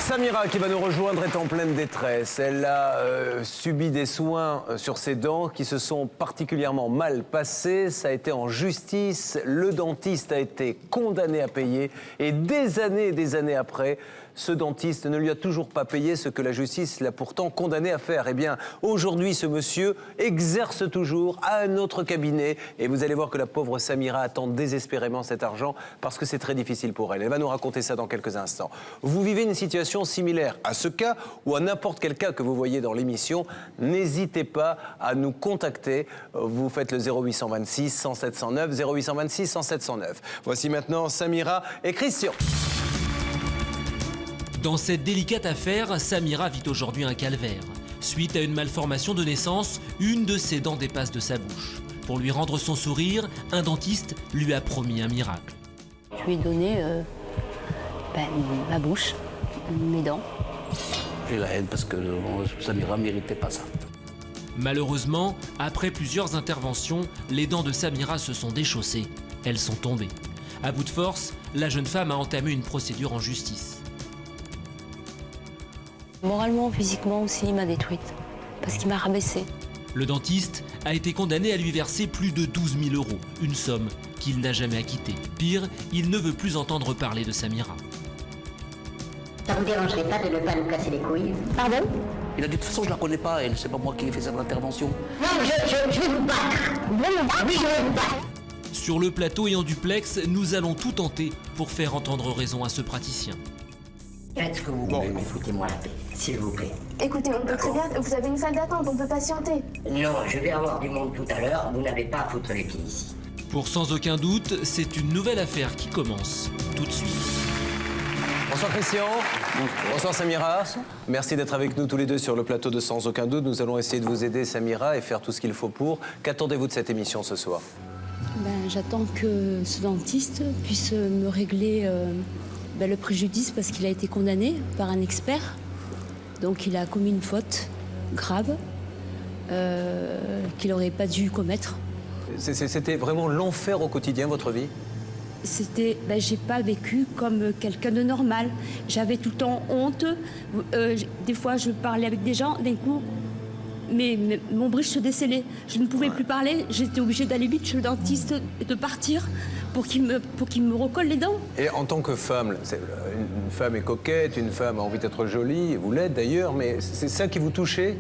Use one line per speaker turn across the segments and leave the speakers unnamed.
Samira qui va nous rejoindre est en pleine détresse. Elle a subi des soins sur ses dents qui se sont particulièrement mal passés. Ça a été en justice. Le dentiste a été condamné à payer. Et des années après, ce dentiste ne lui a toujours pas payé ce que la justice l'a pourtant condamné à faire. Eh bien, aujourd'hui, ce monsieur exerce toujours à un autre cabinet. Et vous allez voir que la pauvre Samira attend désespérément cet argent parce que c'est très difficile pour elle. Elle va nous raconter ça dans quelques instants. Vous vivez une situation similaire à ce cas ou à n'importe quel cas que vous voyez dans l'émission. N'hésitez pas à nous contacter. Vous faites le 0826 107 109, 0826 107 109. Voici maintenant Samira et Christian.
Dans cette délicate affaire, Samira vit aujourd'hui un calvaire. Suite à une malformation de naissance, une de ses dents dépasse de sa bouche. Pour lui rendre son sourire, un dentiste lui a promis un miracle.
Je lui ai donné ma bouche, mes dents.
J'ai la haine parce que Samira ne méritait pas ça.
Malheureusement, après plusieurs interventions, les dents de Samira se sont déchaussées. Elles sont tombées. À bout de force, la jeune femme a entamé une procédure en justice.
Moralement, physiquement aussi, il m'a détruite. Parce qu'il m'a rabaissée.
Le dentiste a été condamné à lui verser plus de 12 000 €, une somme qu'il n'a jamais acquittée. Pire, il ne veut plus entendre parler de Samira.
Ça vous dérangerait pas de ne pas nous casser les couilles? Pardon?
Il a dit de toute façon je la connais pas, elle, c'est pas moi qui ai fait cette intervention.
Non, je vais vous battre. Vous voulez me battre? Oui, je vais vous battre.
Sur le plateau et en duplex, nous allons tout tenter pour faire entendre raison à ce praticien.
Faites ce que vous voulez, mais foutez-moi la paix, s'il vous plaît.
Écoutez, on peut très bien, vous avez une salle d'attente, on peut patienter.
Non, je vais avoir du monde tout à l'heure, vous n'avez pas à foutre les pieds ici.
Pour sans aucun doute, c'est une nouvelle affaire qui commence tout de suite.
Bonsoir Christian. Bonsoir Samira. Merci d'être avec nous tous les deux sur le plateau de Sans aucun doute. Nous allons essayer de vous aider Samira et faire tout ce qu'il faut pour. Qu'attendez-vous de cette émission ce soir?
J'attends que ce dentiste puisse me régler le préjudice parce qu'il a été condamné par un expert. Donc il a commis une faute grave qu'il n'aurait pas dû commettre.
C'était vraiment l'enfer au quotidien, votre vie?
J'ai pas vécu comme quelqu'un de normal. J'avais tout le temps honte. Des fois, je parlais avec des gens, d'un coup, mais mon bridge se décellait. Je ne pouvais plus parler. J'étais obligée d'aller vite chez le dentiste et de partir pour qu'il me recolle les dents.
Et en tant que femme, une femme est coquette, une femme a envie d'être jolie, vous l'êtes d'ailleurs, mais c'est ça qui vous touchait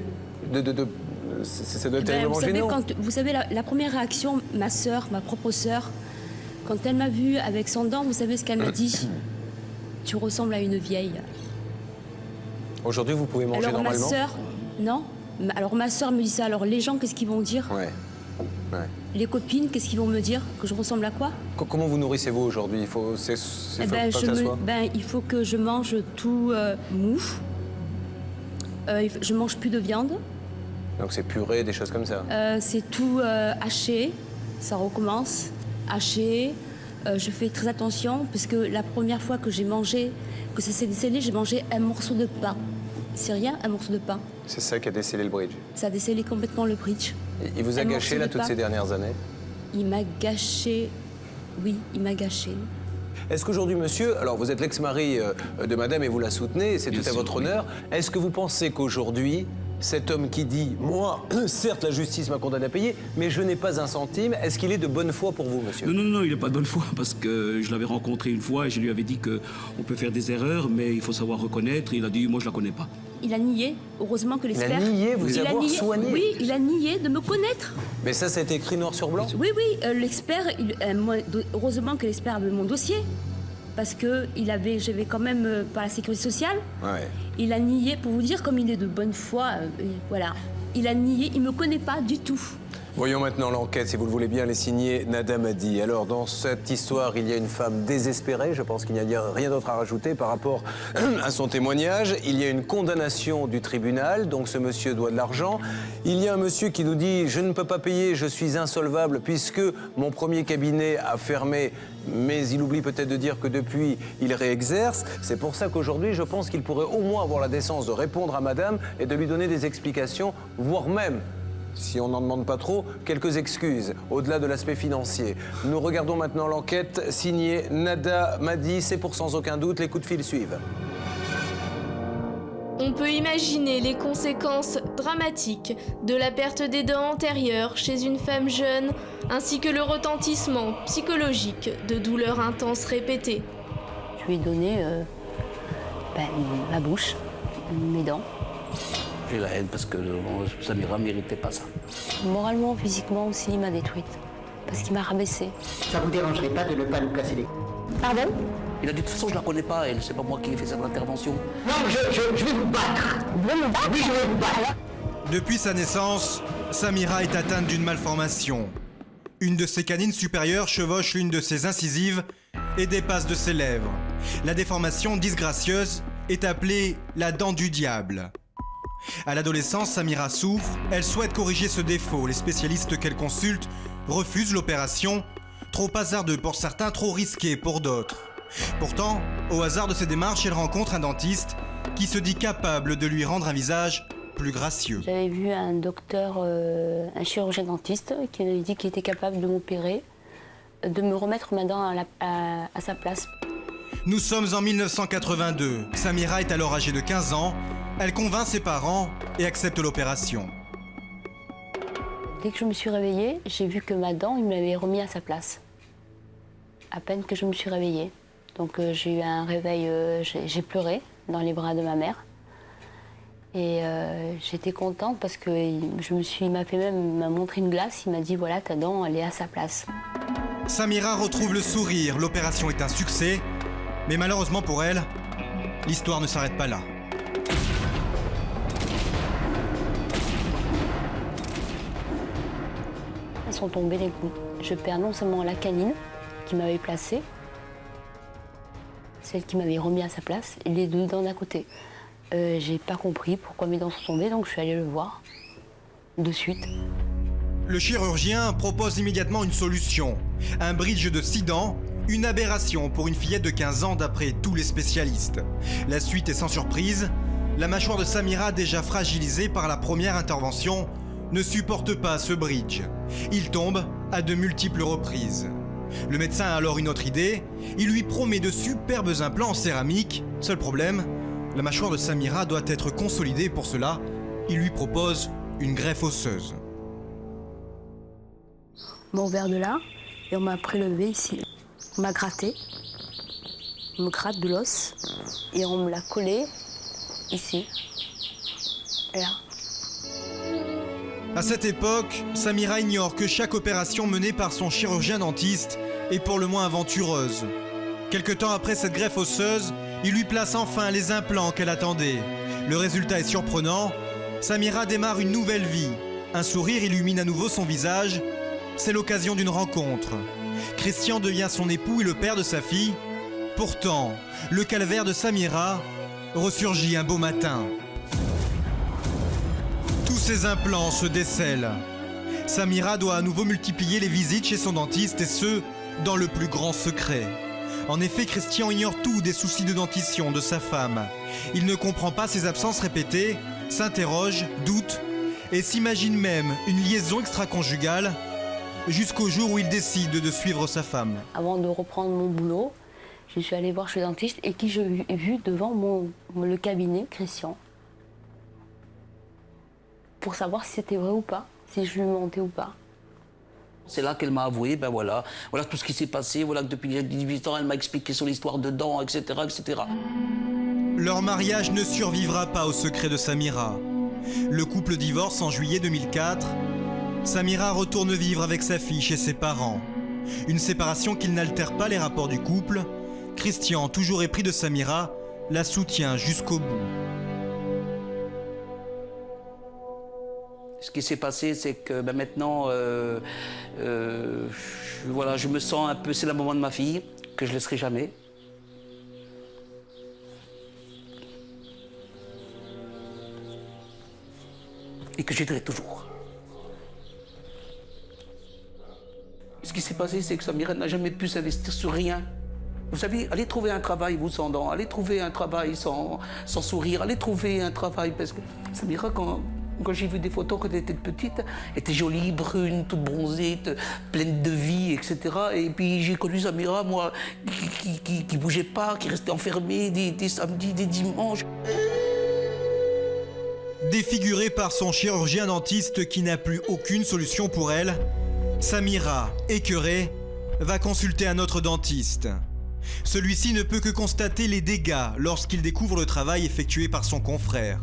ça doit être terriblement gênant.
Vous savez, la première réaction, ma sœur, ma propre sœur, quand elle m'a vue avec son dent, vous savez ce qu'elle m'a dit? Tu ressembles à une vieille.
Aujourd'hui, vous pouvez manger
alors,
normalement?
Ma sœur, non. Alors ma sœur me dit ça. Alors les gens, qu'est-ce qu'ils vont dire?
Ouais.
Les copines, qu'est-ce qu'ils vont me dire? Que je ressemble à quoi?
Comment vous nourrissez-vous aujourd'hui? Il faut
il faut que je mange tout mou. Je mange plus de viande.
Donc c'est purée, des choses comme ça?
C'est tout haché. Ça recommence. Haché. Je fais très attention parce que la première fois que j'ai mangé, que ça s'est décellé, j'ai mangé un morceau de pain. C'est rien, un morceau de pain.
C'est ça qui a décellé le bridge? Ça
a décellé complètement le bridge.
Il vous a gâché là toutes ces dernières années?
Il m'a gâché, oui, il m'a gâché.
Est-ce qu'aujourd'hui, monsieur, alors vous êtes l'ex-mari de madame et vous la soutenez, c'est tout à votre honneur, est-ce que vous pensez qu'aujourd'hui, cet homme qui dit « Moi, certes, la justice m'a condamné à payer, mais je n'ai pas un centime », est-ce qu'il est de bonne foi pour vous, monsieur?
Non, il n'est pas de bonne foi, parce que je l'avais rencontré une fois et je lui avais dit qu'on peut faire des erreurs, mais il faut savoir reconnaître. Il a dit « Moi, je ne la connais pas ».
Il a nié, heureusement que l'expert...
Il a nié vous avoir soigné?
Oui, il a nié de me connaître.
Mais ça a été écrit noir sur blanc?
Oui, l'expert, heureusement que l'expert avait mon dossier. Parce que j'avais quand même par la sécurité sociale.
Ouais.
Il a nié, pour vous dire, comme il est de bonne foi, voilà. Il a nié, il ne me connaît pas du tout.
Voyons maintenant l'enquête, si vous le voulez bien, les signer Nada Madi. Alors, dans cette histoire, il y a une femme désespérée. Je pense qu'il n'y a rien d'autre à rajouter par rapport à son témoignage. Il y a une condamnation du tribunal, donc ce monsieur doit de l'argent. Il y a un monsieur qui nous dit « Je ne peux pas payer, je suis insolvable puisque mon premier cabinet a fermé ». Mais il oublie peut-être de dire que depuis, il réexerce. C'est pour ça qu'aujourd'hui, je pense qu'il pourrait au moins avoir la décence de répondre à madame et de lui donner des explications, voire même, si on n'en demande pas trop, quelques excuses, au-delà de l'aspect financier. Nous regardons maintenant l'enquête signée Nada Madi. C'est pour sans aucun doute, les coups de fil suivent.
On peut imaginer les conséquences dramatiques de la perte des dents antérieures chez une femme jeune, ainsi que le retentissement psychologique de douleurs intenses répétées.
Je lui ai donné ma bouche, mes dents.
J'ai la haine parce que Samira ne méritait pas ça.
Moralement, physiquement aussi, il m'a détruite. Parce qu'il m'a rabaissée.
Ça vous dérangerait pas de ne pas nous casser les couilles? Pardon?
Il a dit de toute façon, je la connais pas, elle. C'est pas moi qui ai fait cette intervention.
Non, je vais vous battre. Vous voulez me battre? Oui, je vais vous battre.
Depuis sa naissance, Samira est atteinte d'une malformation. Une de ses canines supérieures chevauche l'une de ses incisives et dépasse de ses lèvres. La déformation disgracieuse est appelée la dent du diable. À l'adolescence, Samira souffre, elle souhaite corriger ce défaut. Les spécialistes qu'elle consulte refusent l'opération, trop hasardeux pour certains, trop risqué pour d'autres. Pourtant, au hasard de ses démarches, elle rencontre un dentiste qui se dit capable de lui rendre un visage plus gracieux.
J'avais vu un docteur, un chirurgien dentiste, qui m'avait dit qu'il était capable de m'opérer, de me remettre ma dent à sa place.
Nous sommes en 1982. Samira est alors âgée de 15 ans. Elle convainc ses parents et accepte l'opération.
Dès que je me suis réveillée, j'ai vu que ma dent, il me l'avait remis à sa place. À peine que je me suis réveillée. Donc j'ai eu un réveil, j'ai pleuré dans les bras de ma mère. Et j'étais contente parce que il m'a montré une glace, il m'a dit voilà, ta dent, elle est à sa place.
Samira retrouve le sourire, l'opération est un succès. Mais malheureusement pour elle, l'histoire ne s'arrête pas là.
Elles sont tombées les coups. Je perds non seulement la canine qui m'avait placée, celle qui m'avait remis à sa place, et les deux dents d'à côté. J'ai pas compris pourquoi mes dents sont tombées, donc je suis allée le voir de suite.
Le chirurgien propose immédiatement une solution. Un bridge de 6 dents, une aberration pour une fillette de 15 ans d'après tous les spécialistes. La suite est sans surprise. La mâchoire de Samira, déjà fragilisée par la première intervention, ne supporte pas ce bridge. Il tombe à de multiples reprises. Le médecin a alors une autre idée. Il lui promet de superbes implants en céramique. Seul problème, la mâchoire de Samira doit être consolidée. Pour cela, il lui propose une greffe osseuse.
On m'a ouvert de là et on m'a prélevé ici. On m'a gratté. On me gratte de l'os et on me l'a collé ici. Et là.
À cette époque, Samira ignore que chaque opération menée par son chirurgien dentiste est pour le moins aventureuse. Quelque temps après cette greffe osseuse, il lui place enfin les implants qu'elle attendait. Le résultat est surprenant. Samira démarre une nouvelle vie. Un sourire illumine à nouveau son visage. C'est l'occasion d'une rencontre. Christian devient son époux et le père de sa fille. Pourtant, le calvaire de Samira ressurgit un beau matin. Tous ses implants se décèlent. Samira doit à nouveau multiplier les visites chez son dentiste et ce, dans le plus grand secret. En effet, Christian ignore tout des soucis de dentition de sa femme. Il ne comprend pas ses absences répétées, s'interroge, doute et s'imagine même une liaison extra-conjugale jusqu'au jour où il décide de suivre sa femme.
Avant de reprendre mon boulot, je suis allée voir chez le dentiste et qui j'ai vu devant le cabinet, Christian, pour savoir si c'était vrai ou pas, si je lui mentais ou pas.
C'est là qu'elle m'a avoué, ben voilà tout ce qui s'est passé, voilà que depuis 18 ans, elle m'a expliqué son histoire de dents, etc., etc.
Leur mariage ne survivra pas au secret de Samira. Le couple divorce en juillet 2004. Samira retourne vivre avec sa fille chez ses parents. Une séparation qui n'altère pas les rapports du couple. Christian, toujours épris de Samira, la soutient jusqu'au bout.
Ce qui s'est passé, c'est que maintenant, voilà, je me sens un peu, c'est la maman de ma fille, que je ne laisserai jamais. Et que j'aiderai toujours. Ce qui s'est passé, c'est que Samira n'a jamais pu s'investir sur rien. Vous savez, allez trouver un travail, vous, sans dents. Allez trouver un travail sans sourire. Allez trouver un travail, parce que Samira, quand j'ai vu des photos quand elle était petite, elle était jolie, brune, toute bronzée, pleine de vie, etc. Et puis j'ai connu Samira, moi, qui bougeait pas, qui restait enfermée des samedis, des dimanches.
Défigurée par son chirurgien dentiste qui n'a plus aucune solution pour elle, Samira, écœurée, va consulter un autre dentiste. Celui-ci ne peut que constater les dégâts lorsqu'il découvre le travail effectué par son confrère.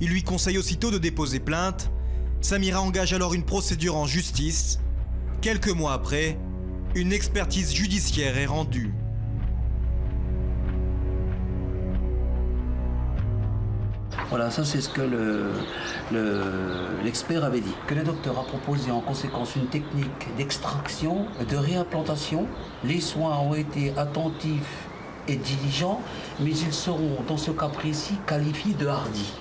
Il lui conseille aussitôt de déposer plainte. Samira engage alors une procédure en justice. Quelques mois après, une expertise judiciaire est rendue.
Voilà, ça c'est ce que l'expert avait dit. Que le docteur a proposé en conséquence une technique d'extraction, de réimplantation. Les soins ont été attentifs et diligents, mais ils seront, dans ce cas précis, qualifiés de hardis.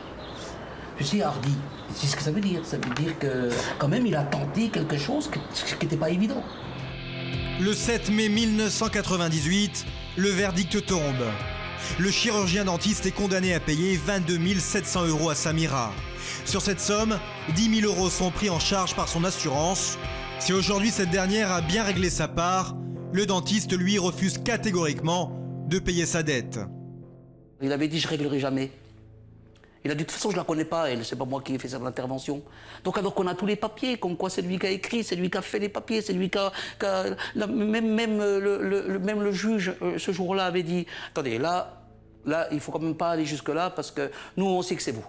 Tu sais, hardi, c'est ce que ça veut dire. Ça veut dire que, quand même, il a tenté quelque chose qui n'était pas évident.
Le 7 mai 1998, le verdict tombe. Le chirurgien dentiste est condamné à payer 22 700 € à Samira. Sur cette somme, 10 000 € sont pris en charge par son assurance. Si aujourd'hui cette dernière a bien réglé sa part, le dentiste, lui, refuse catégoriquement de payer sa dette.
Il avait dit « je réglerai jamais ». Il a dit « de toute façon, je ne la connais pas, elle, c'est pas moi qui ai fait cette intervention ». Donc alors qu'on a tous les papiers, comme quoi c'est lui qui a écrit, c'est lui qui a fait les papiers, c'est lui qui a même le juge, ce jour-là, avait dit « attendez, là, il faut quand même pas aller jusque-là, parce que nous, on sait que c'est vous ».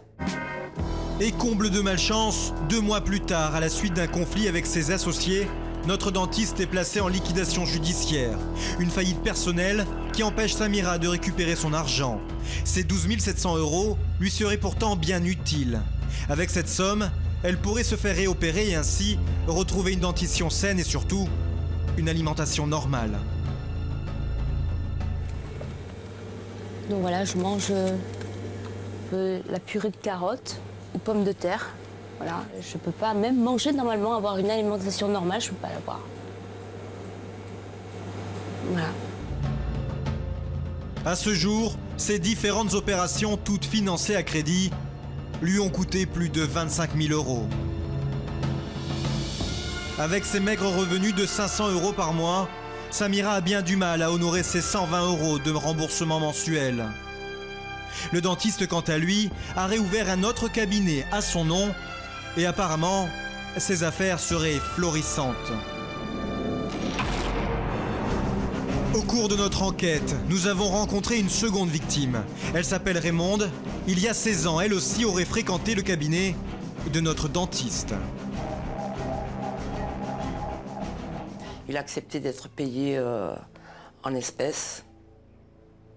Et comble de malchance, 2 mois plus tard, à la suite d'un conflit avec ses associés, notre dentiste est placé en liquidation judiciaire. Une faillite personnelle qui empêche Samira de récupérer son argent. Ces 12 700 € lui seraient pourtant bien utiles. Avec cette somme, elle pourrait se faire réopérer et ainsi retrouver une dentition saine et surtout, une alimentation normale.
Donc voilà, je mange la purée de carottes ou pommes de terre. Voilà, je ne peux pas même manger normalement, avoir une alimentation normale, je ne peux pas l'avoir. Voilà.
À ce jour, ces différentes opérations, toutes financées à crédit, lui ont coûté plus de 25 000 €. Avec ses maigres revenus de 500 € par mois, Samira a bien du mal à honorer ses 120 € de remboursement mensuel. Le dentiste, quant à lui, a réouvert un autre cabinet à son nom et apparemment, ses affaires seraient florissantes. Au cours de notre enquête, nous avons rencontré une seconde victime. Elle s'appelle Raymonde. Il y a 16 ans, elle aussi aurait fréquenté le cabinet de notre dentiste.
Il a accepté d'être payé en espèces.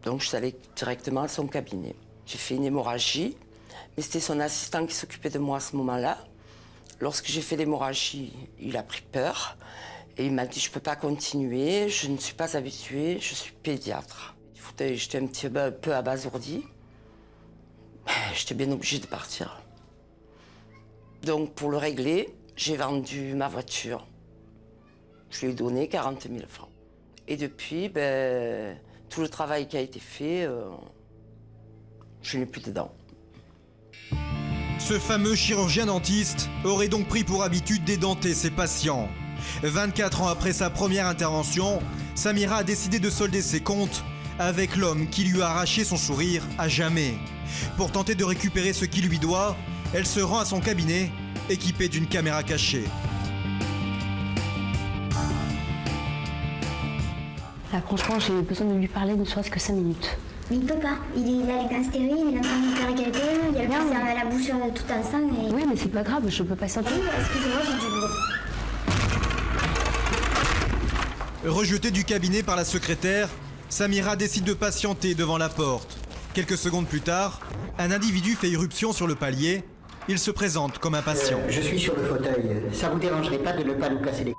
Donc je suis allée directement à son cabinet. J'ai fait une hémorragie, mais c'était son assistant qui s'occupait de moi à ce moment-là. Lorsque j'ai fait l'hémorragie, il a pris peur et il m'a dit « je ne peux pas continuer, je ne suis pas habituée, je suis pédiatre ». J'étais un petit peu abasourdie. J'étais bien obligée de partir. Donc pour le régler, j'ai vendu ma voiture. Je lui ai donné 40 000 francs. Et depuis, tout le travail qui a été fait, je n'ai plus dedans.
Ce fameux chirurgien dentiste aurait donc pris pour habitude d'édenter ses patients. 24 ans après sa première intervention, Samira a décidé de solder ses comptes avec l'homme qui lui a arraché son sourire à jamais. Pour tenter de récupérer ce qui lui doit, elle se rend à son cabinet, équipée d'une caméra cachée.
Là, franchement, j'ai besoin de lui parler ne serait-ce que 5 minutes.
Mais il peut pas. Il a les dents stériles, il est en train de faire quelqu'un, il a le cancer à la bouche tout en sang. Et...
Oui, mais c'est pas grave, je peux patienter.
Oui, excusez-moi, j'ai du boulot.
Rejetée du cabinet par la secrétaire, Samira décide de patienter devant la porte. Quelques secondes plus tard, un individu fait irruption sur le palier. Il se présente comme un patient.
Je suis sur le fauteuil. Ça vous dérangerait pas de ne pas nous casser les...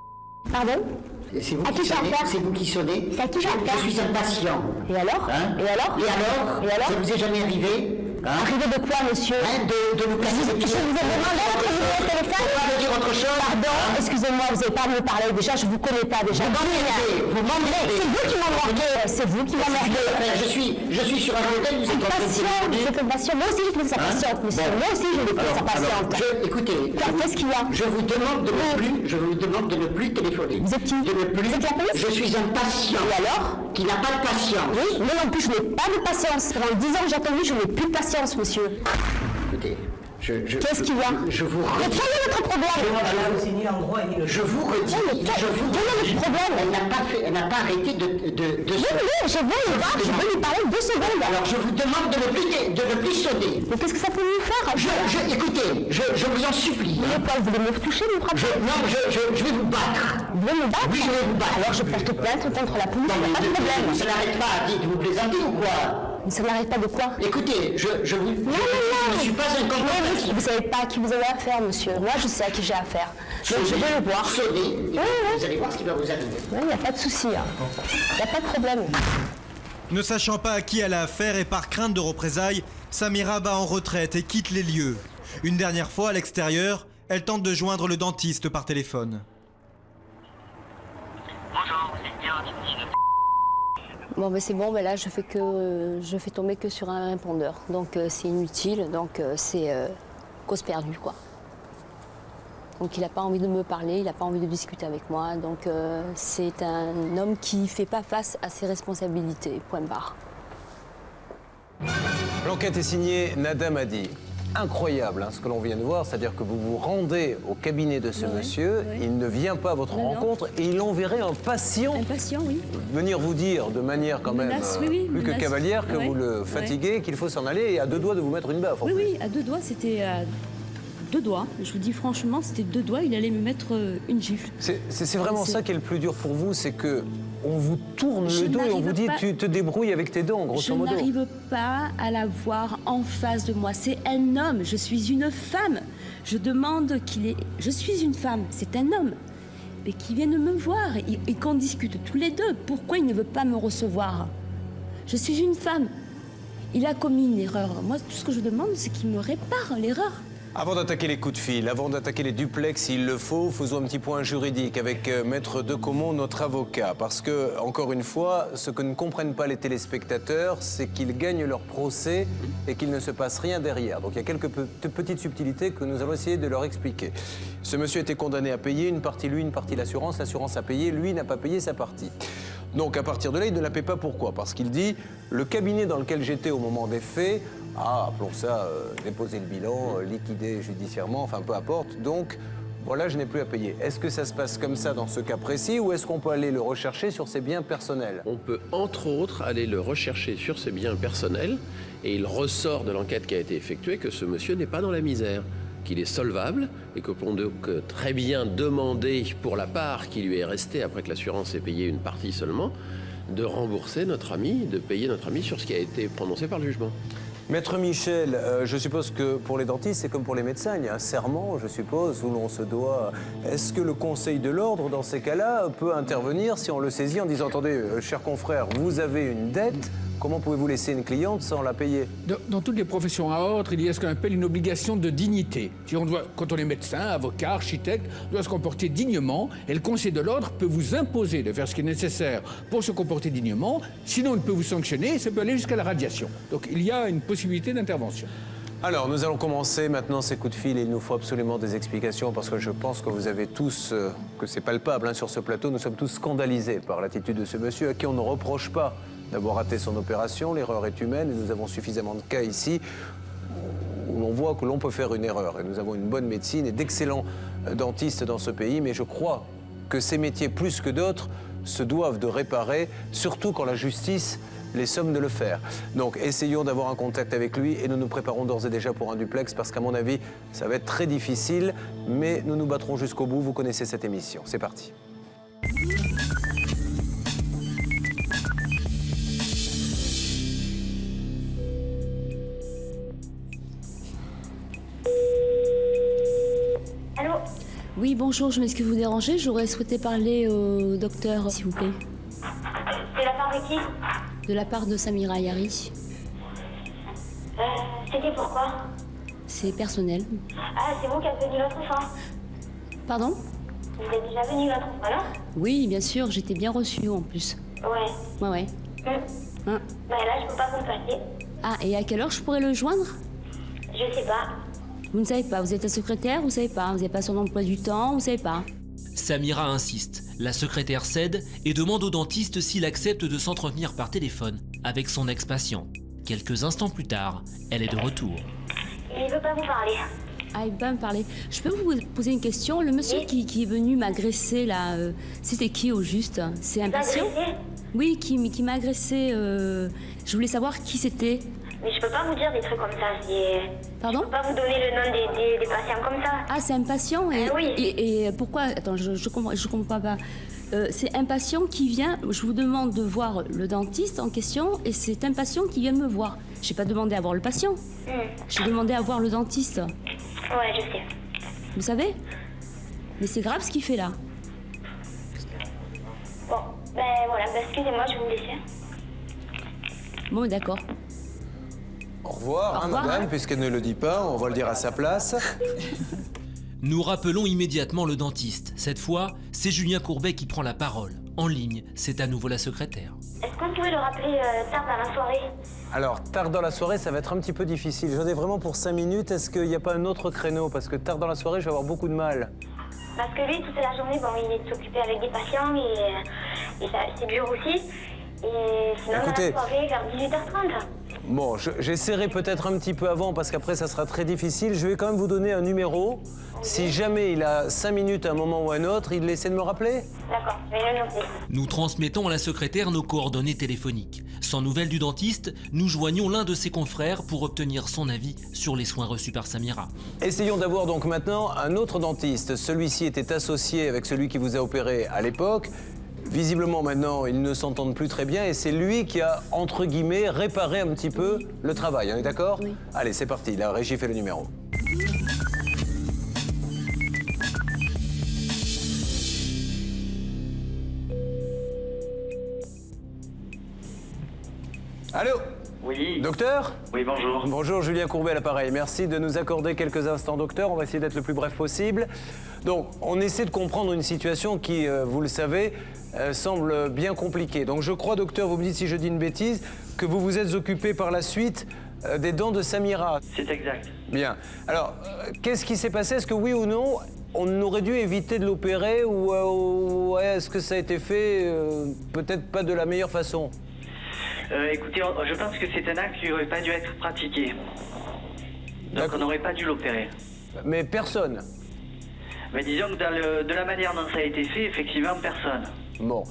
Pardon?
C'est vous qui sonnez? C'est vous qui sonnez?
C'est à qui j'ai affaire?
Je suis un patient.
Et alors?
Hein?
Et alors?
Et alors?
Et alors?
Ça vous est jamais arrivé? Hein?
Arrivé de quoi, monsieur?
Hein? De nous casser les pieds?
Je vous ai demandé votre numéro de téléphone?
Vous pouvez me dire autre chose?
Pardon?
Hein?
Excusez-moi, vous n'avez pas à me parler. Déjà, je vous connais pas déjà.
Vous m'emmerdez.
C'est vous qui m'emmerdez. C'est vous qui m'emmerdez.
Je suis sur un hôtel, vous êtes en train de
patient, vous êtes un patient. Moi aussi, j'ai trouvé ça patiente, monsieur. Moi aussi, j'ai trouvé ça patiente.
Écoutez,
qu'est-ce qu'il y a?
Je vous demande de ne plus téléphoner.
Vous êtes qui?
De ne plus.
Vous êtes la police?
Je suis un patient.
Et alors?
Qui n'a pas de patience.
Oui, moi non plus, je n'ai pas de patience. Pendant 10 ans que j'attends lui, je n'ai plus de patience, monsieur.
Écoutez, Qu'est-ce qu'il y a? Je vous redis. Mais quel est votre problème? Je vous redis. Quel est le problème? Elle n'a pas arrêté de
Oui, je veux le voir, je veux lui parler 2 secondes.
Alors je vous demande de ne plus sonner.
Mais qu'est-ce que ça peut lui faire?
Écoutez, je vous en supplie.
Mais quoi, vous voulez me toucher, me frapper?
Non, je vais vous battre.
Vous voulez me battre?
Oui, je vais vous battre.
Alors je porte plainte contre la police,
Non,
il n'y a pas de problème.
ça n'arrête pas, dites, vous plaisantez ou quoi?
Mais ça n'arrête pas de quoi?
Écoutez, je ne suis pas un
Non, vous savez pas à qui vous avez affaire, monsieur. Moi, je sais à qui j'ai affaire. Donc, je vais le voir.
Sonnez, vous allez voir ce qui va vous arriver.
Oui, il n'y a pas de souci. Il n'y a pas de problème.
Ne sachant pas à qui elle a affaire et par crainte de représailles, Samira bat en retraite et quitte les lieux. Une dernière fois, à l'extérieur, elle tente de joindre le dentiste par téléphone.
Bon, ben c'est bon, ben là je fais tomber que sur un répondeur, donc c'est inutile, donc c'est cause perdue, quoi. Donc il n'a pas envie de me parler, il n'a pas envie de discuter avec moi, donc c'est un homme qui ne fait pas face à ses responsabilités, point barre.
L'enquête est signée Nada Madi. Incroyable ce que l'on vient de voir, c'est-à-dire que vous vous rendez au cabinet de ce monsieur, il ne vient pas à votre rencontre et il enverrait un patient.
Un patient, oui.
Venir vous dire de manière quand même plus que cavalière que vous le fatiguez, qu'il faut s'en aller et à 2 doigts de vous mettre une baffe.
Oui, à 2 doigts, c'était à 2 doigts. Je vous dis franchement, c'était 2 doigts, il allait me mettre une gifle.
C'est vraiment ça qui est le plus dur pour vous, c'est que on vous tourne le dos et on vous dit tu te débrouilles avec tes dents, grosso modo.
Je n'arrive pas à la voir en face de moi. C'est un homme, je suis une femme. Je demande qu'il est... Je suis une femme, c'est un homme. Mais qu'il vienne me voir et qu'on discute tous les deux. Pourquoi il ne veut pas me recevoir? Je suis une femme. Il a commis une erreur. Moi, tout ce que je demande, c'est qu'il me répare l'erreur.
Avant d'attaquer les coups de fil, avant d'attaquer les duplex s'il le faut, faisons un petit point juridique avec Maître Decomont, notre avocat. Parce que, encore une fois, ce que ne comprennent pas les téléspectateurs, c'est qu'ils gagnent leur procès et qu'il ne se passe rien derrière. Donc il y a quelques petites subtilités que nous allons essayer de leur expliquer. Ce monsieur a été condamné à payer une partie lui, une partie l'assurance. L'assurance a payé, lui n'a pas payé sa partie. Donc à partir de là, il ne la paie pas. Pourquoi? Parce qu'il dit, le cabinet dans lequel j'étais au moment des faits, appelons ça déposer le bilan, liquider judiciairement, enfin peu importe. Donc voilà, je n'ai plus à payer. Est-ce que ça se passe comme ça dans ce cas précis ou est-ce qu'on peut aller le rechercher sur ses biens personnels?
On peut entre autres aller le rechercher sur ses biens personnels et il ressort de l'enquête qui a été effectuée que ce monsieur n'est pas dans la misère, qu'il est solvable et que peut donc très bien demander pour la part qui lui est restée après que l'assurance ait payé une partie seulement, de rembourser notre ami, de payer notre ami sur ce qui a été prononcé par le jugement.
Maître Michel, je suppose que pour les dentistes, c'est comme pour les médecins, il y a un serment, je suppose, où l'on se doit... Est-ce que le Conseil de l'Ordre, dans ces cas-là, peut intervenir si on le saisit en disant « Attendez, cher confrère, vous avez une dette, comment pouvez-vous laisser une cliente sans la payer ?»
Dans toutes les professions à ordre, il y a ce qu'on appelle une obligation de dignité. Quand on est médecin, avocat, architecte, on doit se comporter dignement et le Conseil de l'Ordre peut vous imposer de faire ce qui est nécessaire pour se comporter dignement. Sinon, il peut vous sanctionner et ça peut aller jusqu'à la radiation. Donc il y a une possibilité d'intervention.
Alors, nous allons commencer maintenant ces coups de fil et il nous faut absolument des explications parce que je pense que vous avez tous, que c'est palpable sur ce plateau, nous sommes tous scandalisés par l'attitude de ce monsieur à qui on ne reproche pas d'avoir raté son opération. L'erreur est humaine et nous avons suffisamment de cas ici où l'on voit que l'on peut faire une erreur. Et nous avons une bonne médecine et d'excellents dentistes dans ce pays, mais je crois que ces métiers, plus que d'autres, se doivent de réparer, surtout quand la justice les somme de le faire. Donc essayons d'avoir un contact avec lui et nous nous préparons d'ores et déjà pour un duplex parce qu'à mon avis, ça va être très difficile, mais nous nous battrons jusqu'au bout. Vous connaissez cette émission. C'est parti.
Allô?
Oui, bonjour, je m'excuse de vous déranger. J'aurais souhaité parler au docteur, s'il vous plaît.
De la part de qui?
De la part de Samira Yari.
C'était pourquoi?
C'est personnel.
Ah, c'est vous qui êtes venu l'autre fois?
Pardon?
Vous êtes déjà venu l'autre fois, non?
Oui, bien sûr, j'étais bien reçue en plus.
Ouais.
Ouais.
Bah là, je peux pas vous le passer.
Ah, et à quelle heure je pourrais le joindre?
Je sais pas.
Vous ne savez pas, vous êtes la secrétaire, vous savez pas, vous n'avez pas son emploi du temps, vous savez pas.
Samira insiste, la secrétaire cède et demande au dentiste s'il accepte de s'entretenir par téléphone avec son ex-patient. Quelques instants plus tard, elle est de retour.
Il veut pas vous parler.
Ah, il va me parler. Je peux vous poser une question? Le monsieur qui est venu m'agresser, là, c'était qui au juste? C'est un patient? Oui, qui m'a agressé. Je voulais savoir qui c'était.
Mais je peux pas vous dire des trucs comme ça.
Pardon?
Je peux pas vous donner le nom des patients comme ça.
Ah, c'est un patient
oui.
Et pourquoi? Attends, je comprends pas. C'est un patient qui vient, je vous demande de voir le dentiste en question, et c'est un patient qui vient me voir. J'ai pas demandé à voir le patient. J'ai demandé à voir le dentiste.
Ouais, je sais.
Vous savez? Mais c'est grave ce qu'il fait là.
Bon, ben voilà, excusez-moi, je vais vous laisser.
Bon, d'accord.
Au revoir, madame, puisqu'elle ne le dit pas, on va le dire à sa place.
Nous rappelons immédiatement le dentiste. Cette fois, c'est Julien Courbet qui prend la parole. En ligne, c'est à nouveau la secrétaire.
Est-ce qu'on pourrait le rappeler tard dans la soirée?
Alors, tard dans la soirée, ça va être un petit peu difficile. J'en ai vraiment pour 5 minutes. Est-ce qu'il n'y a pas un autre créneau? Parce que tard dans la soirée, je vais avoir beaucoup de mal.
Parce que lui, toute la journée, il est occupé avec des patients et c'est dur aussi. Et sinon,
Écoutez,
dans la soirée, vers 18h30.
Bon, j'essaierai peut-être un petit peu avant parce qu'après, ça sera très difficile. Je vais quand même vous donner un numéro. Si jamais il a 5 minutes à un moment ou à un autre, il essaie de me rappeler?
D'accord, je vais le noter.
Nous transmettons à la secrétaire nos coordonnées téléphoniques. Sans nouvelles du dentiste, nous joignons l'un de ses confrères pour obtenir son avis sur les soins reçus par Samira.
Essayons d'avoir donc maintenant un autre dentiste. Celui-ci était associé avec celui qui vous a opéré à l'époque. Visiblement, maintenant, ils ne s'entendent plus très bien et c'est lui qui a, entre guillemets, réparé un petit peu le travail. On est d'accord? Oui. Allez, c'est parti. La régie fait le numéro. Allô?
Oui.
Docteur?
Oui, bonjour.
Bonjour, Julien Courbet à l'appareil. Merci de nous accorder quelques instants, docteur. On va essayer d'être le plus bref possible. Donc, on essaie de comprendre une situation qui, vous le savez, semble bien compliquée. Donc, je crois, docteur, vous me dites si je dis une bêtise, que vous vous êtes occupé par la suite des dents de Samira.
C'est exact.
Bien. Alors, qu'est-ce qui s'est passé? Est-ce que oui ou non, on aurait dû éviter de l'opérer ou est-ce que ça a été fait peut-être pas de la meilleure façon?
Écoutez, je pense que c'est un acte qui n'aurait pas dû être pratiqué. Donc on n'aurait pas dû l'opérer.
Mais personne?
Mais disons que de la manière dont ça a été fait, effectivement, personne.
Bon.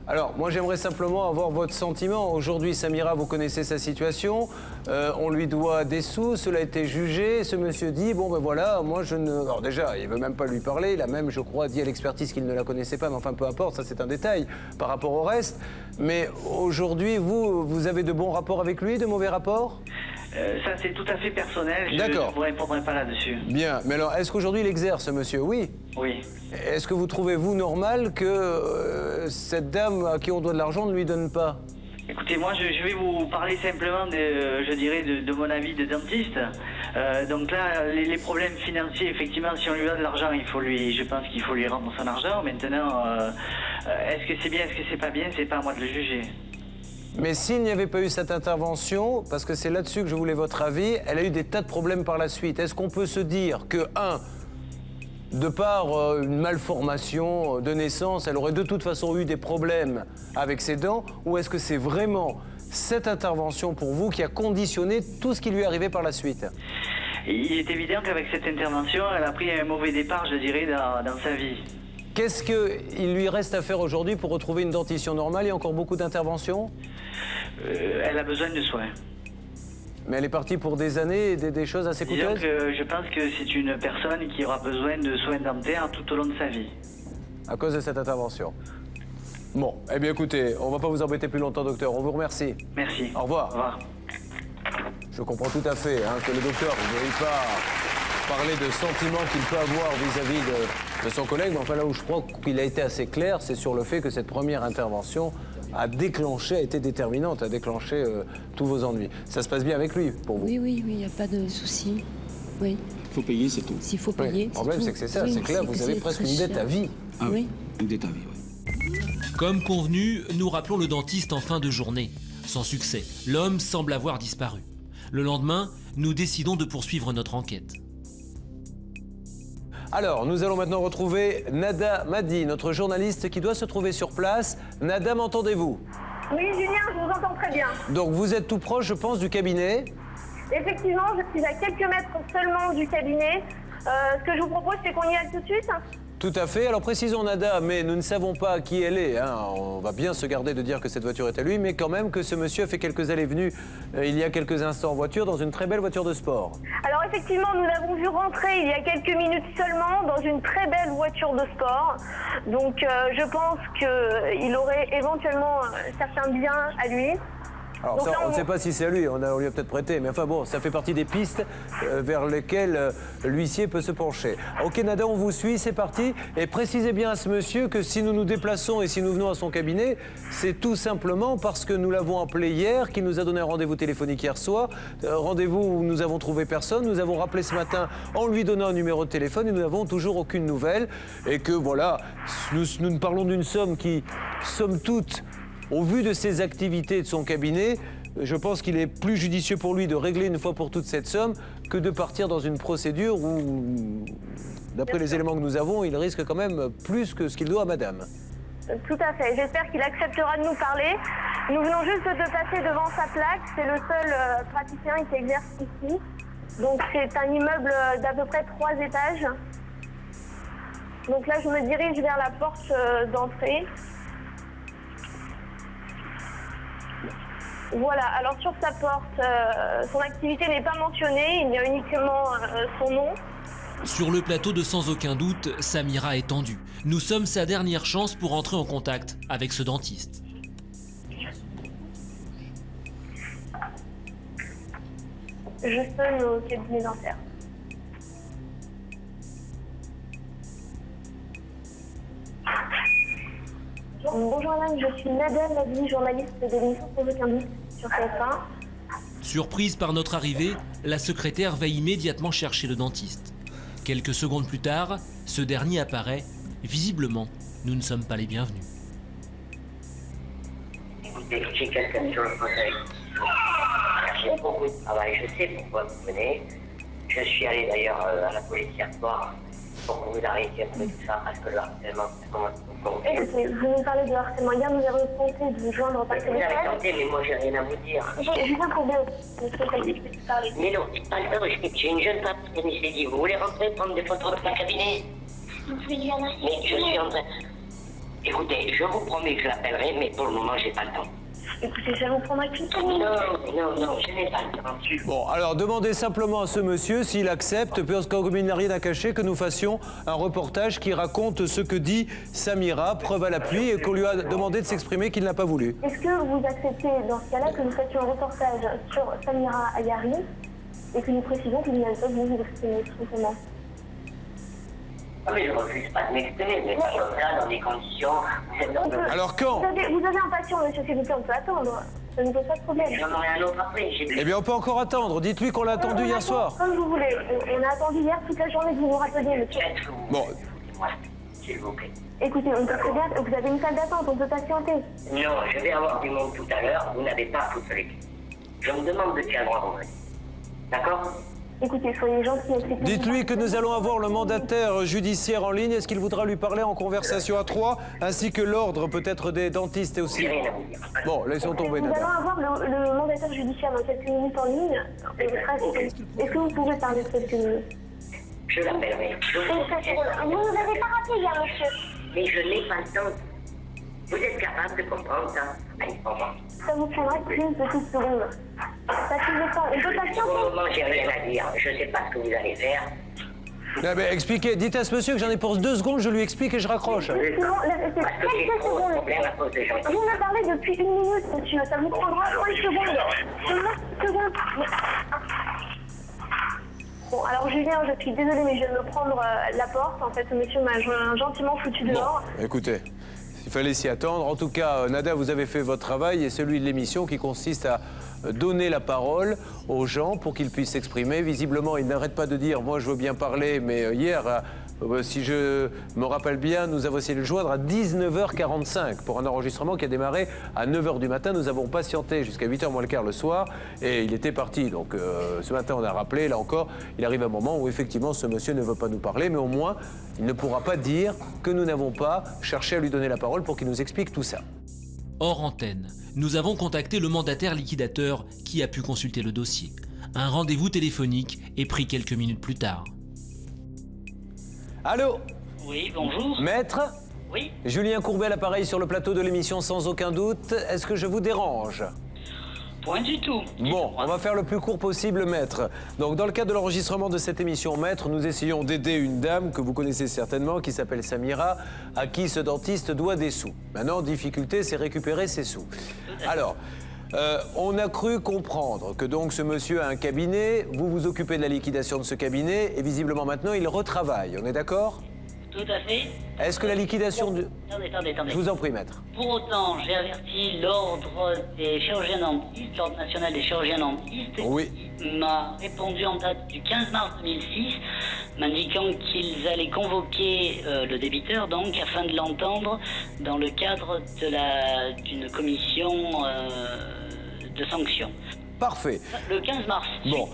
Alors, moi, j'aimerais simplement avoir votre sentiment. Aujourd'hui, Samira, vous connaissez sa situation. On lui doit des sous, cela a été jugé. Ce monsieur dit, bon, ben voilà, moi, je ne... Alors déjà, il ne veut même pas lui parler. Il a même, je crois, dit à l'expertise qu'il ne la connaissait pas. Mais enfin, peu importe, ça, c'est un détail par rapport au reste. Mais aujourd'hui, vous avez de bons rapports avec lui, de mauvais rapports?
Ça, c'est tout à fait personnel.
D'accord.
Je ne vous répondrai pas là-dessus.
Bien. Mais alors, est-ce qu'aujourd'hui, il exerce, ce monsieur? Oui.
Oui.
Est-ce que vous trouvez, vous, normal que cette dame à qui on doit de l'argent ne lui donne pas?
Écoutez, moi, je vais vous parler simplement, de mon avis de dentiste. Donc là, les problèmes financiers, effectivement, si on lui donne de l'argent, je pense qu'il faut lui rendre son argent. Maintenant, est-ce que c'est bien, est-ce que c'est pas bien, c'est pas à moi de le juger.
Mais s'il n'y avait pas eu cette intervention, parce que c'est là-dessus que je voulais votre avis, elle a eu des tas de problèmes par la suite. Est-ce qu'on peut se dire que, de par une malformation de naissance, elle aurait de toute façon eu des problèmes avec ses dents, ou est-ce que c'est vraiment cette intervention pour vous qui a conditionné tout ce qui lui est arrivé par la suite?
Il est évident qu'avec cette intervention, elle a pris un mauvais départ, je dirais, dans sa vie.
Qu'est-ce qu'il lui reste à faire aujourd'hui pour retrouver une dentition normale? Il y a encore beaucoup d'interventions?
Elle a besoin de soins.
Mais elle est partie pour des années et des choses assez coûteuses?
Je pense que c'est une personne qui aura besoin de soins dentaires tout au long de sa vie.
À cause de cette intervention? Bon, eh bien écoutez, on ne va pas vous embêter plus longtemps, docteur. On vous remercie.
Merci.
Au revoir.
Au revoir.
Je comprends tout à fait que le docteur ne veuille pas parler de sentiments qu'il peut avoir vis-à-vis de son collègue, mais enfin là où je crois qu'il a été assez clair, c'est sur le fait que cette première intervention a été déterminante, a déclenché tous vos ennuis. Ça se passe bien avec lui, pour vous?
Oui, il n'y a pas de souci. Oui.
Il faut payer, c'est tout.
S'il faut payer,
le problème, c'est que c'est ça, c'est que là, vous avez presque une dette à vie.
Ah oui, une dette à vie, oui.
Comme convenu, nous rappelons le dentiste en fin de journée. Sans succès, l'homme semble avoir disparu. Le lendemain, nous décidons de poursuivre notre enquête.
Alors, nous allons maintenant retrouver Nada Madi, notre journaliste qui doit se trouver sur place. Nada, m'entendez-vous?
Oui, Julien, je vous entends très bien.
Donc, vous êtes tout proche, je pense, du cabinet?
Effectivement, je suis à quelques mètres seulement du cabinet. Ce que je vous propose, c'est qu'on y aille tout de suite.
Tout à fait. Alors précisons Nada, mais nous ne savons pas qui elle est. Hein. On va bien se garder de dire que cette voiture est à lui, mais quand même que ce monsieur a fait quelques allées-venues il y a quelques instants en voiture, dans une très belle voiture de sport.
Alors effectivement, nous l'avons vu rentrer il y a quelques minutes seulement dans une très belle voiture de sport. Donc je pense qu'il aurait éventuellement certains biens à lui.
Alors
donc
ça,
là,
on ne sait pas si c'est à lui, on lui a peut-être prêté, mais enfin bon, ça fait partie des pistes vers lesquelles l'huissier peut se pencher. Ok Nada, on vous suit, c'est parti. Et précisez bien à ce monsieur que si nous nous déplaçons et si nous venons à son cabinet, c'est tout simplement parce que nous l'avons appelé hier, qu'il nous a donné un rendez-vous téléphonique hier soir, rendez-vous où nous avons trouvé personne, nous avons rappelé ce matin en lui donnant un numéro de téléphone et nous n'avons toujours aucune nouvelle. Et que voilà, nous parlons d'une somme qui, somme toute, au vu de ses activités et de son cabinet, je pense qu'il est plus judicieux pour lui de régler une fois pour toutes cette somme que de partir dans une procédure où, d'après les éléments que nous avons, il risque quand même plus que ce qu'il doit à madame.
Tout à fait. J'espère qu'il acceptera de nous parler. Nous venons juste de passer devant sa plaque. C'est le seul praticien qui exerce ici. Donc c'est un immeuble d'à peu près 3 étages. Donc là, je me dirige vers la porte d'entrée. Voilà, alors sur sa porte, son activité n'est pas mentionnée, il y a uniquement son nom.
Sur le plateau de Sans aucun doute, Samira est tendue. Nous sommes sa dernière chance pour entrer en contact avec ce dentiste.
Je sonne au cabinet dentaire. Bonjour madame, je suis Nadèle Labie, journaliste de l'émission Sans aucun doute sur TF1.
Surprise par notre arrivée, la secrétaire va immédiatement chercher le dentiste. Quelques secondes plus tard, ce dernier apparaît. Visiblement, nous ne sommes pas les bienvenus.
Écoutez, j'ai quelqu'un sur le fauteuil. J'ai beaucoup de travail, je sais pourquoi vous venez. Je suis allé d'ailleurs à la police hier soir pour que vous arrêtiez un peu tout ça, parce que le harcèlement, ça commence à me
Écoutez, vous nous parlez de harcèlement. Hier, nous avons tenté de vous joindre par téléphone.
Vous avez tenté, mais moi, j'ai rien à vous dire.
J'ai bien trouvé de parler.
Mais non, c'est pas le temps, j'ai une jeune femme qui s'est dit, vous voulez rentrer prendre des photos de ma cabinet?
Vous pouvez lui annoncer.
Mais je suis en train... Écoutez, je vous promets que je l'appellerai, mais pour le moment, j'ai pas le temps.
Écoutez, je vais vous prendre un petit peu.
Non, je n'ai pas le temps.
Bon, alors demandez simplement à ce monsieur s'il accepte, parce qu'il n'a rien à cacher, que nous fassions un reportage qui raconte ce que dit Samira, preuve à l'appui, et qu'on lui a demandé de s'exprimer qu'il n'a pas voulu.
Est-ce que vous acceptez, dans ce cas-là, que nous fassions un reportage sur Samira Ayari et que nous précisons qu'il n'avait pas voulu vous exprimer, tout simplement?
Ah mais je refuse pas de m'exprimer, mais pas comme ça, dans des conditions...
Alors quand?
Vous avez impatient, monsieur, s'il vous plaît, on peut attendre. Ça ne pose pas de problème.
J'en aurai un autre après.
Eh bien, on peut encore attendre. Dites-lui qu'on l'a attendu hier soir.
Comme vous voulez. On a attendu hier toute la journée que vous nous rappeliez, monsieur.
Bon.
S'il vous plaît.
Écoutez, on peut très bien... Vous avez une salle d'attente, on peut patienter.
Non, je vais avoir du monde tout à l'heure. Vous n'avez pas tout seul. Je me demande de quel endroit vous venez. D'accord?
Écoutez, soyez gentils.
Dites-lui que nous allons avoir le mandataire judiciaire en ligne. Est-ce qu'il voudra lui parler en conversation à 3, ainsi que l'ordre peut-être des dentistes et aussi... Bon, laissons tomber,
Nous
Nada.
allons avoir le mandataire judiciaire dans quelques minutes en ligne. Est-ce que vous pouvez parler quelques minutes?
Je l'appellerai.
Vous ne nous avez pas rappelé hier, monsieur.
Mais je n'ai pas le temps. Vous êtes capable de comprendre ça? Allez, au revoir.
Ça vous prendra qu'une petite seconde. Ça fait le temps. On peut patienter.
Pour le moment, j'ai rien à dire. Je ne sais pas ce que vous allez faire.
Eh bien, expliquez. Dites à ce monsieur que j'en ai pour 2 secondes, je lui explique et je raccroche.
Parce que j'ai trop de problèmes à cause de gens.
Vous me parlez depuis 1 minute, monsieur. Ça vous prendra 5 secondes. 5 secondes. Bon, alors Julien, je suis désolée, mais je viens de me prendre la porte. En fait, ce monsieur m'a gentiment foutu dehors.
Bon, écoutez, il fallait s'y attendre. En tout cas, Nada, vous avez fait votre travail et celui de l'émission qui consiste à donner la parole aux gens pour qu'ils puissent s'exprimer. Visiblement, il n'arrête pas de dire « moi, je veux bien parler », mais hier, si je me rappelle bien, nous avons essayé de le joindre à 19h45 pour un enregistrement qui a démarré à 9h du matin. Nous avons patienté jusqu'à 8h moins le quart le soir et il était parti. Donc ce matin, on a rappelé, là encore, il arrive un moment où effectivement ce monsieur ne veut pas nous parler, mais au moins, il ne pourra pas dire que nous n'avons pas cherché à lui donner la parole pour qu'il nous explique tout ça.
Hors antenne, nous avons contacté le mandataire liquidateur qui a pu consulter le dossier. Un rendez-vous téléphonique est pris quelques minutes plus tard.
Allô?
Oui, bonjour.
Maître?
Oui.
Julien Courbet à l'appareil sur le plateau de l'émission Sans aucun doute. Est-ce que je vous dérange?
Point du tout.
Bon, on va faire le plus court possible, maître. Donc, dans le cadre de l'enregistrement de cette émission, maître, nous essayons d'aider une dame que vous connaissez certainement, qui s'appelle Samira, à qui ce dentiste doit des sous. Maintenant, difficulté, c'est récupérer ses sous. Alors, on a cru comprendre que donc ce monsieur a un cabinet, vous vous occupez de la liquidation de ce cabinet, et visiblement maintenant, il retravaille. On est d'accord?
Tout à fait.
Est-ce que la liquidation du...
Attendez.
Je vous en prie, maître.
Pour autant, j'ai averti l'ordre des chirurgiens dentistes, l'ordre national des chirurgiens dentistes, qui m'a répondu en date du 15 mars 2006, m'indiquant qu'ils allaient convoquer le débiteur, donc, afin de l'entendre dans le cadre d'une commission de sanctions.
Parfait.
Le 15 mars.
Bon.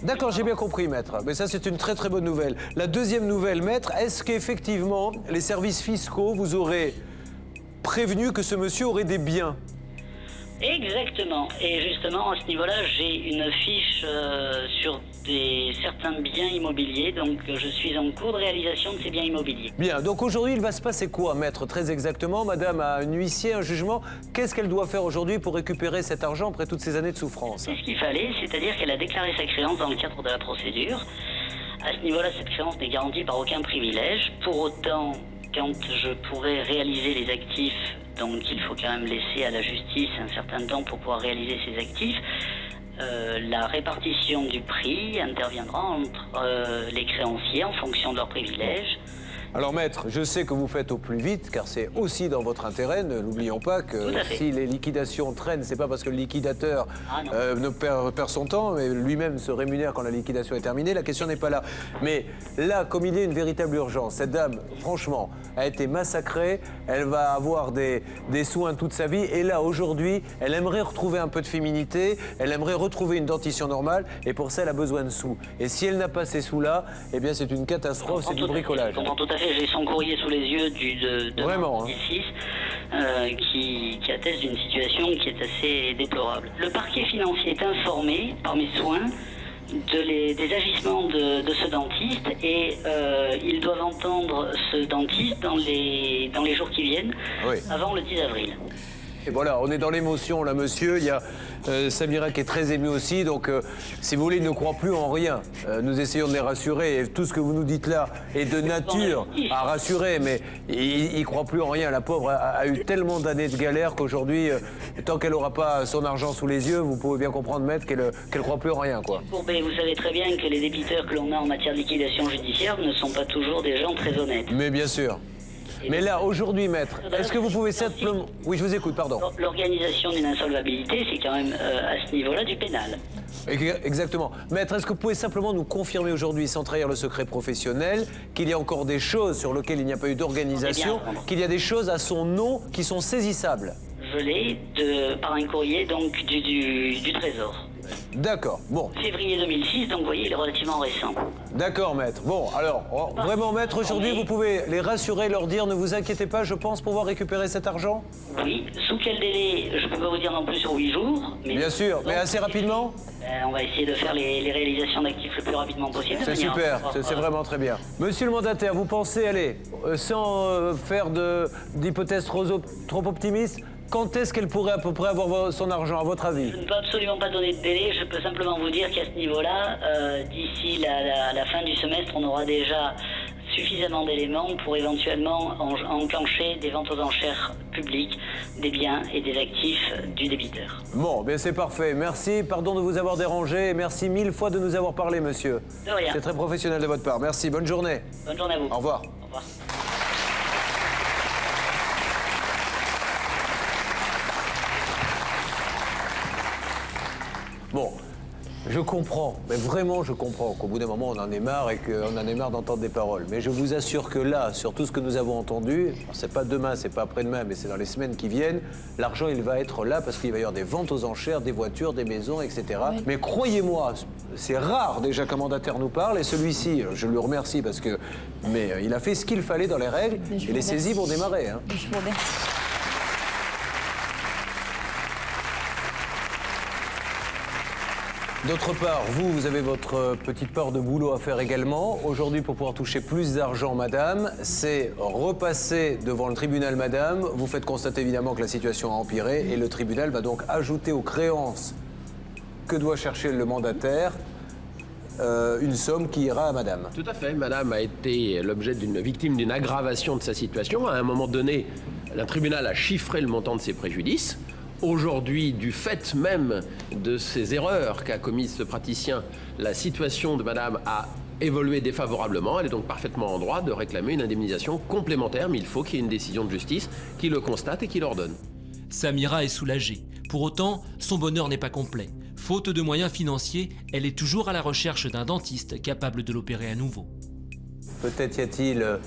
D'accord, j'ai bien compris, maître. Mais ça, c'est une très très bonne nouvelle. La deuxième nouvelle, maître, est-ce qu'effectivement, les services fiscaux vous auraient prévenu que ce monsieur aurait des biens?
Exactement. Et justement, à ce niveau-là, j'ai une fiche sur certains biens immobiliers. Donc, je suis en cours de réalisation de ces biens immobiliers.
Bien. Donc, aujourd'hui, il va se passer quoi, maître, très exactement? Madame a un huissier, un jugement. Qu'est-ce qu'elle doit faire aujourd'hui pour récupérer cet argent après toutes ces années de souffrance?
C'est ce qu'il fallait, c'est-à-dire qu'elle a déclaré sa créance dans le cadre de la procédure. À ce niveau-là, cette créance n'est garantie par aucun privilège. Pour autant, quand je pourrai réaliser les actifs, donc il faut quand même laisser à la justice un certain temps pour pouvoir réaliser ces actifs, la répartition du prix interviendra entre les créanciers en fonction de leurs privilèges.
Alors, maître, je sais que vous faites au plus vite, car c'est aussi dans votre intérêt. Ne l'oublions pas que si les liquidations traînent, c'est pas parce que le liquidateur ne perd son temps, mais lui-même se rémunère quand la liquidation est terminée. La question n'est pas là. Mais là, comme il y a une véritable urgence, cette dame, franchement, a été massacrée. Elle va avoir des soins toute sa vie. Et là, aujourd'hui, elle aimerait retrouver un peu de féminité. Elle aimerait retrouver une dentition normale. Et pour ça, elle a besoin de sous. Et si elle n'a pas ces sous-là, eh bien, c'est une catastrophe, c'est du bricolage.
Tout à fait, j'ai son courrier sous les yeux de
Vraiment,
2006 qui atteste d'une situation qui est assez déplorable. Le parquet financier est informé par mes soins des agissements de ce dentiste et ils doivent entendre ce dentiste dans les jours qui viennent, avant le 10 avril.
Et voilà, on est dans l'émotion là, monsieur. Il y a Samira qui est très émue aussi, donc si vous voulez, il ne croit plus en rien. Nous essayons de les rassurer et tout ce que vous nous dites là est de nature à rassurer, mais il ne croit plus en rien. La pauvre a eu tellement d'années de galère qu'aujourd'hui, tant qu'elle n'aura pas son argent sous les yeux, vous pouvez bien comprendre, maître, qu'elle ne croit plus en rien, quoi.
Courbet, vous savez très bien que les débiteurs que l'on a en matière de liquidation judiciaire ne sont pas toujours des gens très honnêtes.
Mais bien sûr. Mais là, aujourd'hui, maître, est-ce que vous pouvez simplement... Oui, je vous écoute, pardon.
L'organisation d'une insolvabilité, c'est quand même à ce niveau-là du pénal.
Exactement. Maître, est-ce que vous pouvez simplement nous confirmer aujourd'hui, sans trahir le secret professionnel, qu'il y a encore des choses sur lesquelles il n'y a pas eu d'organisation, qu'il y a des choses à son nom qui sont saisissables?
Je l'ai par un courrier donc du Trésor.
D'accord, bon.
Février 2006, donc vous voyez, il est relativement récent.
D'accord, maître. Bon, alors, vraiment, maître, aujourd'hui, vous pouvez les rassurer, leur dire, ne vous inquiétez pas, je pense pouvoir récupérer cet argent?
Oui, sous quel délai? Je ne peux pas vous dire non plus sur 8 jours. Mais
bien sûr, mais assez rapidement?
On va essayer de faire les réalisations d'actifs le plus rapidement possible.
C'est super, c'est vraiment très bien. Monsieur le mandataire, vous pensez, allez, sans faire d'hypothèse trop optimiste, quand est-ce qu'elle pourrait à peu près avoir son argent, à votre avis?
Je ne peux absolument pas donner de délai. Je peux simplement vous dire qu'à ce niveau-là, d'ici la fin du semestre, on aura déjà suffisamment d'éléments pour éventuellement enclencher des ventes aux enchères publiques des biens et des actifs du débiteur.
Bon, bien c'est parfait. Merci, pardon de vous avoir dérangé et merci 1000 fois de nous avoir parlé, monsieur.
De rien.
C'est très professionnel de votre part. Merci, bonne journée.
Bonne journée à vous.
Au revoir.
Au revoir.
Bon, je comprends, mais vraiment je comprends qu'au bout d'un moment on en est marre et qu'on en est marre d'entendre des paroles. Mais je vous assure que là, sur tout ce que nous avons entendu, c'est pas demain, c'est pas après-demain, mais c'est dans les semaines qui viennent, l'argent il va être là parce qu'il va y avoir des ventes aux enchères, des voitures, des maisons, etc. Oui. Mais croyez-moi, c'est rare déjà qu'un mandataire nous parle et celui-ci, je le remercie parce que... Mais il a fait ce qu'il fallait dans les règles et les saisies vont démarrer. Hein.
Je vous remercie.
D'autre part, vous avez votre petite part de boulot à faire également. Aujourd'hui, pour pouvoir toucher plus d'argent, madame, c'est repasser devant le tribunal, madame. Vous faites constater évidemment que la situation a empiré et le tribunal va donc ajouter aux créances que doit chercher le mandataire une somme qui ira à madame.
Tout à fait. Madame a été l'objet d'une victime d'une aggravation de sa situation. À un moment donné, le tribunal a chiffré le montant de ses préjudices. Aujourd'hui, du fait même de ces erreurs qu'a commises ce praticien, la situation de madame a évolué défavorablement. Elle est donc parfaitement en droit de réclamer une indemnisation complémentaire, mais il faut qu'il y ait une décision de justice qui le constate et qui l'ordonne.
Samira est soulagée. Pour autant, son bonheur n'est pas complet. Faute de moyens financiers, elle est toujours à la recherche d'un dentiste capable de l'opérer à nouveau.
Peut-être y a-t-il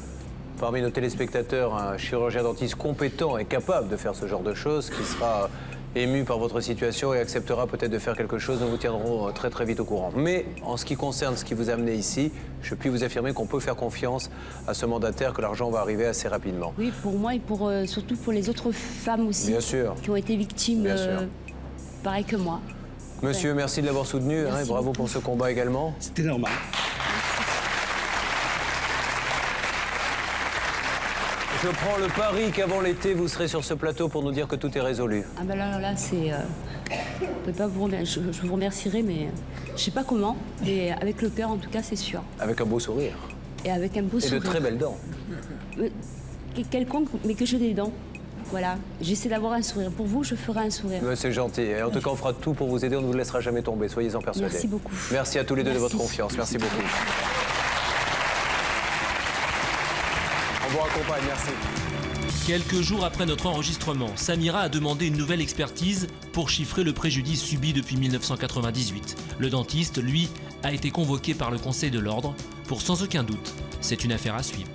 parmi nos téléspectateurs un chirurgien dentiste compétent et capable de faire ce genre de choses, qui sera ému par votre situation et acceptera peut-être de faire quelque chose. Nous vous tiendrons très très vite au courant. Mais en ce qui concerne ce qui vous a amené ici, je puis vous affirmer qu'on peut faire confiance à ce mandataire, que l'argent va arriver assez rapidement.
Oui, pour moi et pour, surtout pour les autres femmes aussi.
Bien sûr.
Qui ont été victimes, pareil que moi.
Monsieur, merci de l'avoir soutenu et bravo pour ce combat également.
C'était normal.
Je prends le pari qu'avant l'été, vous serez sur ce plateau pour nous dire que tout est résolu.
Ah ben là, c'est... je vous remercierai, mais je sais pas comment. Mais avec le cœur, en tout cas, c'est sûr.
Avec un beau sourire.
Et avec un beau sourire.
Et de très belles dents.
Quelconque, mais que j'ai des dents. Voilà, j'essaie d'avoir un sourire. Pour vous, je ferai un sourire.
C'est gentil. Et en tout cas, on fera tout pour vous aider. On ne vous laissera jamais tomber. Soyez-en persuadés.
Merci beaucoup.
Merci à tous les deux de votre confiance. Merci beaucoup. On vous raccompagne. Merci.
Quelques jours après notre enregistrement, Samira a demandé une nouvelle expertise pour chiffrer le préjudice subi depuis 1998. Le dentiste, lui, a été convoqué par le Conseil de l'Ordre pour sans aucun doute. C'est une affaire à suivre.